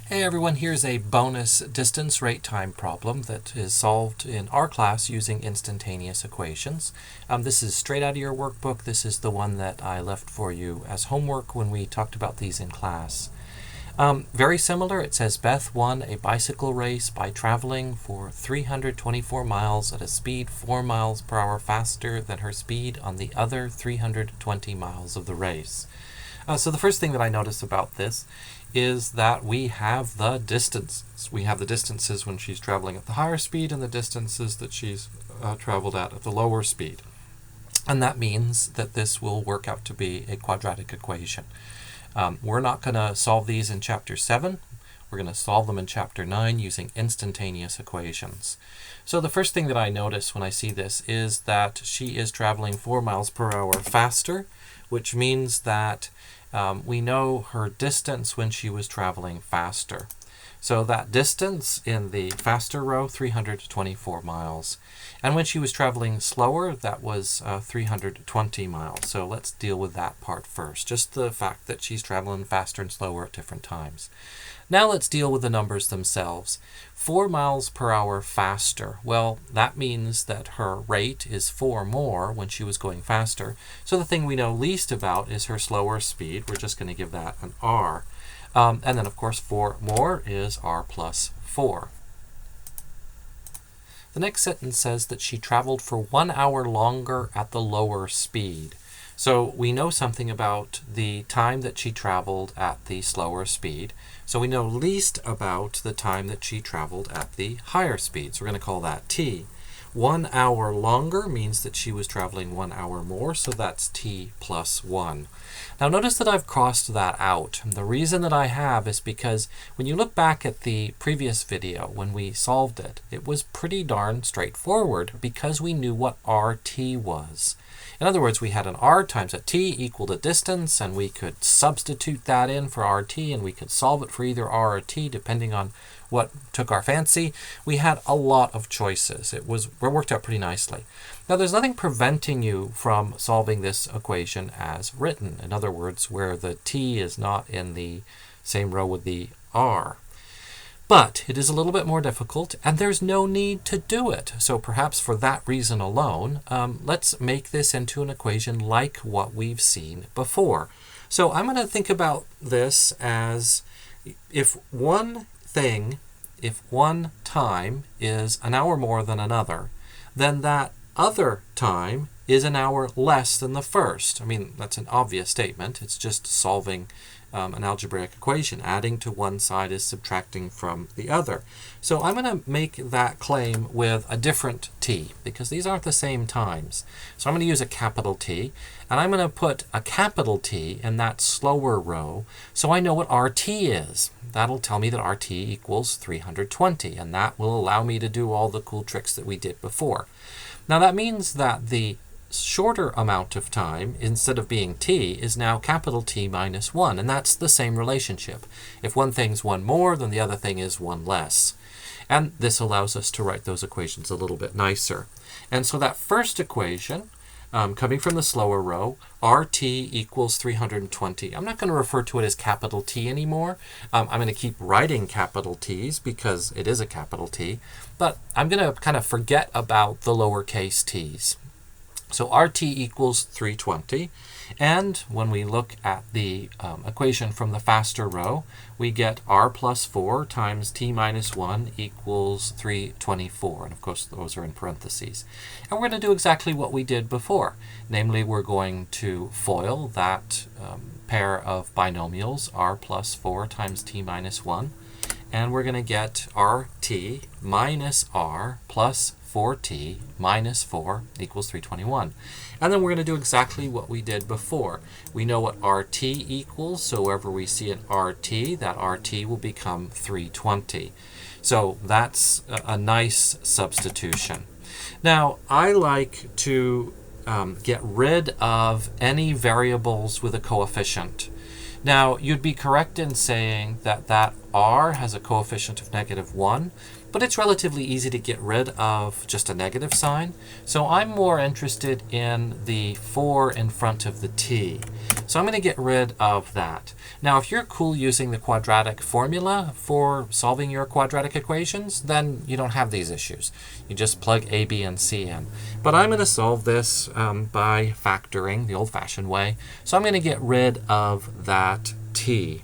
Hey everyone, here's a bonus distance rate time problem that is solved in our class using instantaneous equations. This is straight out of your workbook. This is the one that I left for you as homework when we talked about these in class. Very similar. It says Beth won a bicycle race by traveling for 324 miles at a speed 4 miles per hour faster than her speed on the other 320 miles of the race. So the first thing that I notice about this is that we have the distances. We have the distances when she's traveling at the higher speed and the distances that she's traveled at the lower speed. And that means that this will work out to be a quadratic equation. We're not going to solve these in Chapter 7. We're going to solve them in Chapter 9 using instantaneous equations. So the first thing that I notice when I see this is that she is traveling 4 miles per hour faster, which means that we know her distance when she was traveling faster. So that distance in the faster row, 324 miles. And when she was traveling slower, that was 320 miles. So let's deal with that part first, just the fact that she's traveling faster and slower at different times. Now let's deal with the numbers themselves. 4 miles per hour faster. Well, that means that her rate is 4 more when she was going faster. So the thing we know least about is her slower speed. We're just going to give that an R. And then, of course, 4 more is R plus 4. The next sentence says that she traveled for 1 hour longer at the lower speed. So we know something about the time that she traveled at the slower speed. So we know least about the time that she traveled at the higher speed. So we're going to call that T. 1 hour longer means that she was traveling 1 hour more, so that's T plus 1. Now notice that I've crossed that out. And the reason that I have is because when you look back at the previous video when we solved it, it was pretty darn straightforward because we knew what RT was. In other words, we had an R times a T equal to distance, and we could substitute that in for RT, and we could solve it for either R or T depending on what took our fancy. We had a lot of choices. It worked out pretty nicely. Now, there's nothing preventing you from solving this equation as written. In other words, where the T is not in the same row with the R. But it is a little bit more difficult, and there's no need to do it. So perhaps for that reason alone, let's make this into an equation like what we've seen before. So I'm going to think about this as if one time is an hour more than another, then that other time is an hour less than the first. I mean, that's an obvious statement. It's just solving an algebraic equation. Adding to one side is subtracting from the other. So I'm going to make that claim with a different T because these aren't the same times. So I'm going to use a capital T, and I'm going to put a capital T in that slower row so I know what RT is. That'll tell me that RT equals 320, and that will allow me to do all the cool tricks that we did before. Now that means that the shorter amount of time, instead of being T, is now capital T minus 1, and that's the same relationship. If one thing's 1 more, then the other thing is 1 less. And this allows us to write those equations a little bit nicer. And so that first equation, coming from the slower row, RT equals 320. I'm not going to refer to it as capital T anymore. I'm going to keep writing capital T's because it is a capital T, but I'm going to kind of forget about the lowercase t's. So RT equals 320, and when we look at the equation from the faster row, we get R plus 4 times T minus 1 equals 324, and of course those are in parentheses. And we're going to do exactly what we did before, namely we're going to FOIL that pair of binomials, R plus 4 times T minus 1, and we're going to get RT minus R plus 4t minus 4 equals 321. And then we're going to do exactly what we did before. We know what RT equals, so wherever we see an RT, that RT will become 320. So that's a nice substitution. Now, I like to get rid of any variables with a coefficient. Now, you'd be correct in saying that that r has a coefficient of -1, but it's relatively easy to get rid of just a negative sign. So I'm more interested in the 4 in front of the t. So I'm going to get rid of that. Now, if you're cool using the quadratic formula for solving your quadratic equations, then you don't have these issues. You just plug a, b, and c in. But I'm going to solve this by factoring the old-fashioned way. So I'm going to get rid of that t.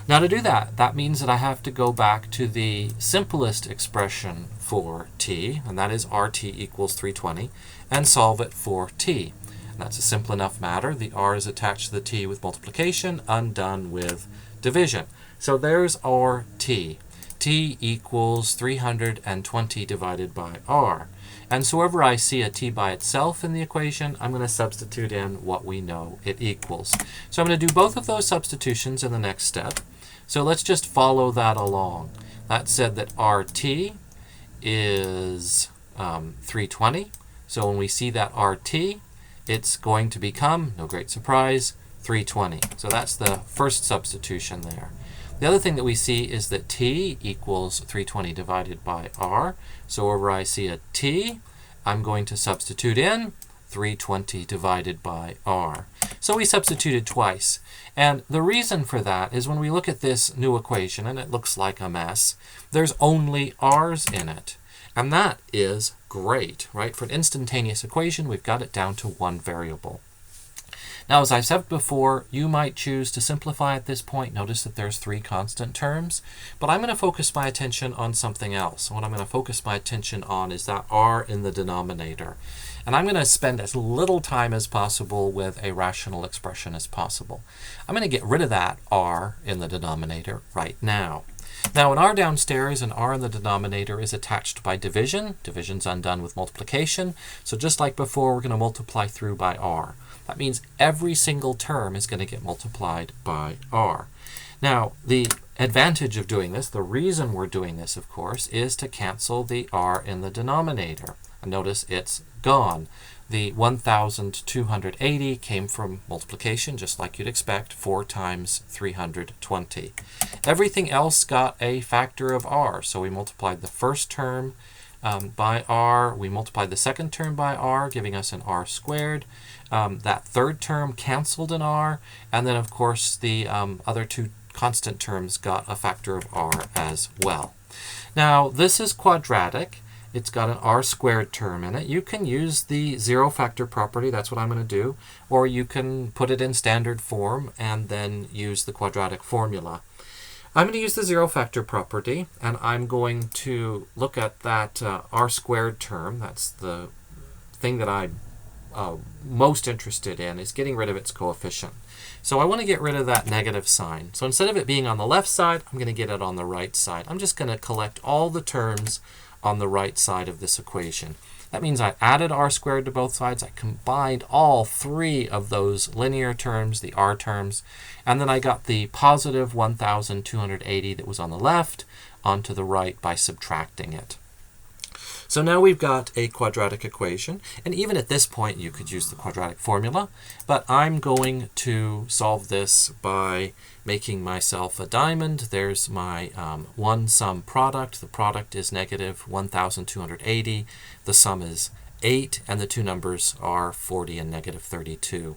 Now to do that, that means that I have to go back to the simplest expression for t, and that is rt equals 320, and solve it for t. And that's a simple enough matter. The r is attached to the t with multiplication, undone with division. So there's our t. T equals 320 divided by r. And so wherever I see a t by itself in the equation, I'm going to substitute in what we know it equals. So I'm going to do both of those substitutions in the next step. So let's just follow that along. That said that RT is 320. So when we see that RT, it's going to become, no great surprise, 320. So that's the first substitution there. The other thing that we see is that t equals 320 divided by r. So wherever I see a t, I'm going to substitute in 320 divided by r. So we substituted twice. And the reason for that is when we look at this new equation, and it looks like a mess, there's only r's in it. And that is great, right? For an instantaneous equation, we've got it down to one variable. Now, as I've said before, you might choose to simplify at this point. Notice that there's 3 constant terms, but I'm going to focus my attention on something else. What I'm going to focus my attention on is that r in the denominator. And I'm going to spend as little time as possible with a rational expression as possible. I'm going to get rid of that r in the denominator right now. Now, an r downstairs and r in the denominator is attached by division. Division's undone with multiplication. So just like before, we're going to multiply through by r. That means every single term is going to get multiplied by r. Now, the advantage of doing this, the reason we're doing this, of course, is to cancel the r in the denominator. And notice it's gone. The 1,280 came from multiplication, just like you'd expect, 4 times 320. Everything else got a factor of r. So we multiplied the first term by r. We multiplied the second term by r, giving us an r squared. That third term canceled an r. And then, of course, the other 2 constant terms got a factor of r as well. Now, this is quadratic. It's got an r squared term in it. You can use the zero factor property, that's what I'm going to do, or you can put it in standard form and then use the quadratic formula. I'm going to use the zero factor property, and I'm going to look at that r squared term. That's the thing that I'm most interested in, is getting rid of its coefficient. So I want to get rid of that negative sign. So instead of it being on the left side, I'm going to get it on the right side. I'm just going to collect all the terms on the right side of this equation. That means I added r squared to both sides. I combined all 3 of those linear terms, the r terms, and then I got the positive 1,280 that was on the left onto the right by subtracting it. So now we've got a quadratic equation, and even at this point you could use the quadratic formula, but I'm going to solve this by making myself a diamond. There's my one sum product. The product is negative 1,280. The sum is 8, and the 2 numbers are 40 and negative 32.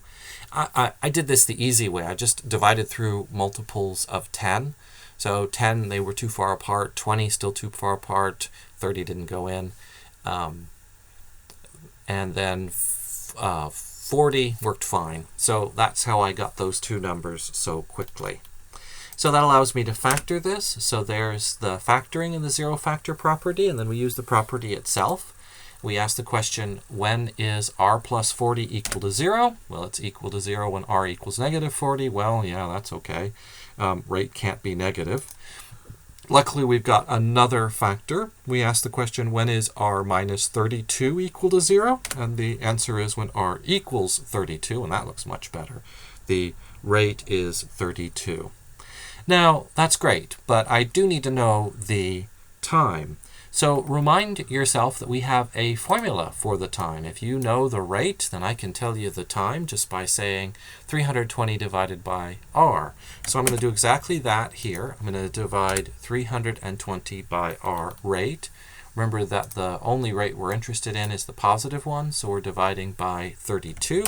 I did this the easy way. I just divided through multiples of 10. So 10, they were too far apart. 20, still too far apart. 30 didn't go in. And then 40 worked fine. So that's how I got those 2 numbers so quickly. So that allows me to factor this. So there's the factoring in the zero factor property, and then we use the property itself. We ask the question, when is r plus 40 equal to 0? Well, it's equal to 0 when r equals negative 40. Well, yeah, that's okay. Rate can't be negative. Luckily, we've got another factor. We ask the question, when is r minus 32 equal to 0? And the answer is when r equals 32, and that looks much better. The rate is 32. Now, that's great, but I do need to know the time. So remind yourself that we have a formula for the time. If you know the rate, then I can tell you the time just by saying 320 divided by r. So I'm going to do exactly that here. I'm going to divide 320 by r rate. Remember that the only rate we're interested in is the positive one, so we're dividing by 32.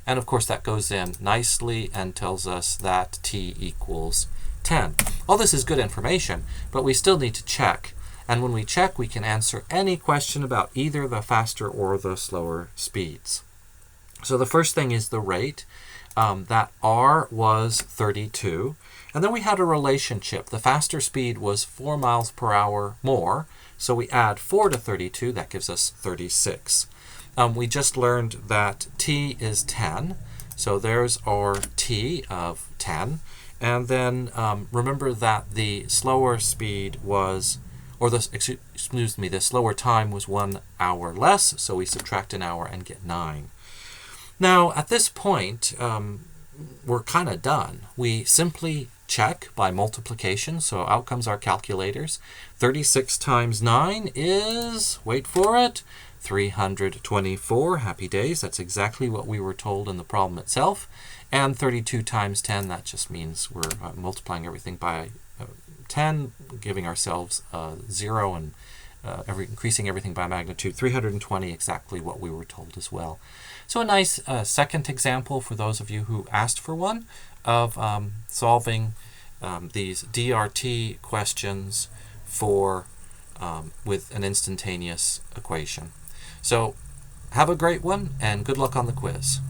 And of course that goes in nicely and tells us that t equals 10. All this is good information, but we still need to check. And when we check, we can answer any question about either the faster or the slower speeds. So the first thing is the rate. That r was 32. And then we had a relationship. The faster speed was 4 miles per hour more. So we add 4 to 32. That gives us 36. We just learned that t is 10. So there's our t of 10. And then remember that the slower speed was, or the slower time was 1 hour less, so we subtract an hour and get 9. Now, at this point, we're kind of done. We simply check by multiplication, so out comes our calculators. 36 times 9 is, wait for it, 324. Happy days. That's exactly what we were told in the problem itself. And 32 times 10, that just means we're multiplying everything by 10, giving ourselves 0 and increasing everything by magnitude. 320, exactly what we were told as well. So a nice second example for those of you who asked for one of solving these DRT questions for with an instantaneous equation. So have a great one and good luck on the quiz.